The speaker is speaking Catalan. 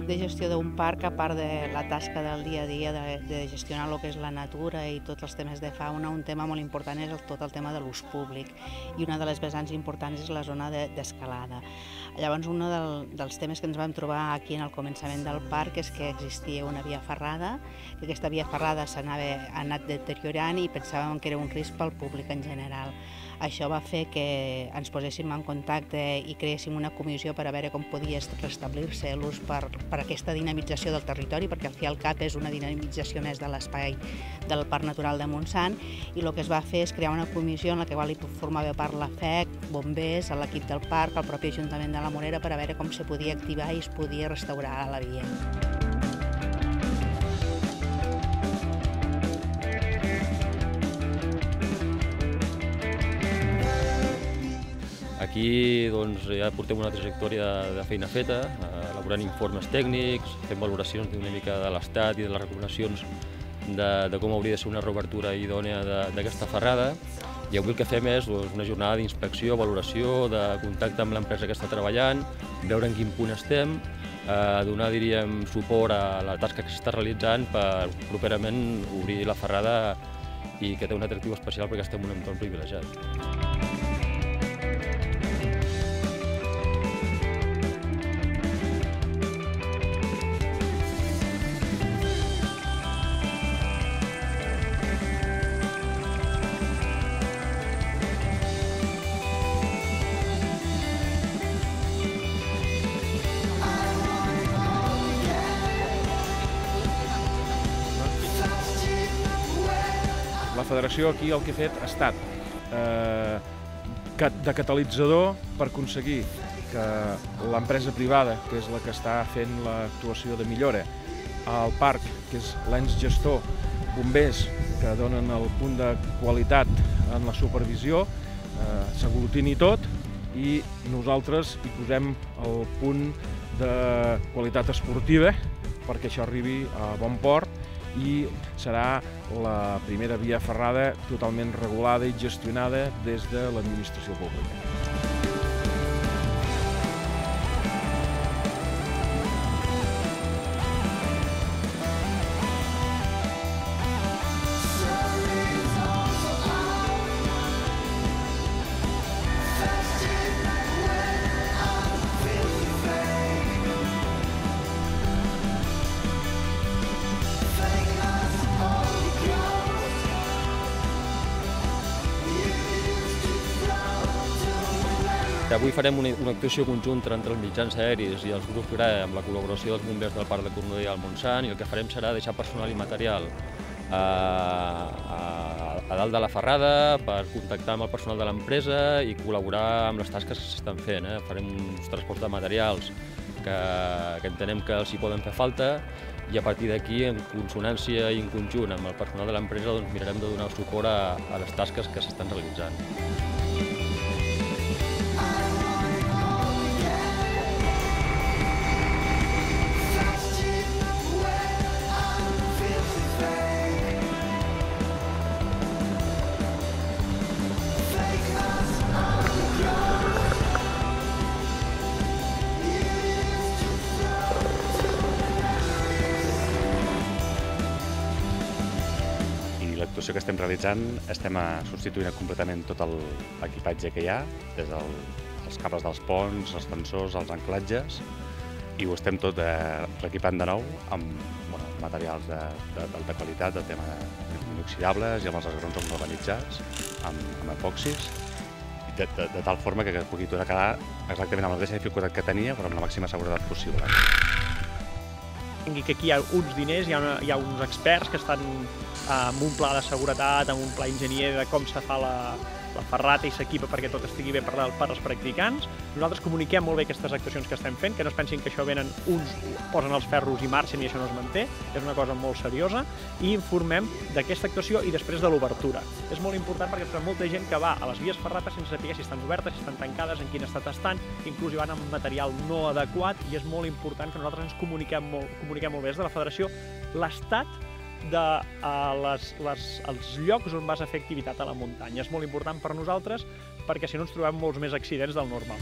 l'equip de gestió d'un parc, a part de la tasca del dia a dia de gestionar el que és la natura i tots els temes de fauna, un tema molt important és tot el tema de l'ús públic, i una de les vessants importants és la zona d'escalada. Llavors, un dels temes que ens vam trobar aquí en el començament del parc és que existia una via ferrada, que aquesta via ferrada s'ha anat deteriorant i pensàvem que era un risc pel públic en general. Això va fer que ens poséssim en contacte i creéssim una comissió per a veure com podia restablir-se l'ús per aquesta dinamització del territori, perquè al fi i al cap és una dinamització més de l'espai del Parc Natural de Montsant, i el que es va fer és crear una comissió en la qual hi formava part la FEC, bombers, l'equip del parc, el propi Ajuntament de la Morera, per a veure com se podia activar i es podia restaurar la via. Aquí ja portem una trajectòria de feina feta, elaborant informes tècnics, fent valoracions una mica de l'estat i de les recomanacions de com hauria de ser una reobertura idònia d'aquesta ferrada. I avui el que fem és una jornada d'inspecció, valoració, de contacte amb l'empresa que està treballant, veure en quin punt estem, donar, diríem, suport a la tasca que s'està realitzant per properament obrir la ferrada, i que té un atractiu especial perquè estem en un entorn privilegiat. La federació aquí el que ha fet ha estat de catalitzador per aconseguir que l'empresa privada, que és la que està fent l'actuació de millora, el parc, que és l'ens gestor, bombers, que donen el punt de qualitat en la supervisió, s'aglutini tot i nosaltres hi posem el punt de qualitat esportiva perquè això arribi a bon port, i serà la primera via ferrada totalment regulada i gestionada des de l'administració pública. Avui farem una actuació conjunta entre els mitjans aeris i els grups GRA amb la col·laboració dels bombers del Parc de Cornudella al Montsant, i el que farem serà deixar personal i material a dalt de la ferrada per contactar amb el personal de l'empresa i col·laborar amb les tasques que s'estan fent. Farem uns transports de materials que entenem que els hi poden fer falta, i a partir d'aquí, en consonància i en conjunt amb el personal de l'empresa, mirarem de donar suport a les tasques que s'estan realitzant. L'actuació que estem realitzant, estem substituint completament tot l'equipatge que hi ha, des dels cables dels ponts, els tensors, els anclatges, i ho estem tot reequipant de nou amb materials d'alta qualitat, del tema inoxidables i amb els esgrons galvanitzats, amb epoxis, de tal forma que pugui quedar exactament amb la mateixa dificultat que tenia, però amb la màxima seguretat possible. I que aquí hi ha uns diners, hi ha uns experts que estan amb un pla de seguretat, amb un pla enginyer de com se fa la ferrata i s'equipa perquè tot estigui bé per als practicants. Nosaltres comuniquem molt bé aquestes actuacions que estem fent, que no es pensin que això venen uns, posen els ferros i marxen i això no es manté, és una cosa molt seriosa, i informem d'aquesta actuació i després de l'obertura. És molt important perquè hi ha molta gent que va a les vies ferrates sense saber si estan obertes, si estan tancades, en quin estat estan, inclús hi van amb material no adequat, i és molt important que nosaltres ens comuniquem molt bé des de la federació l'estat dels llocs on vas a fer activitat a la muntanya. És molt important per nosaltres perquè si no ens trobem molts més accidents del normal.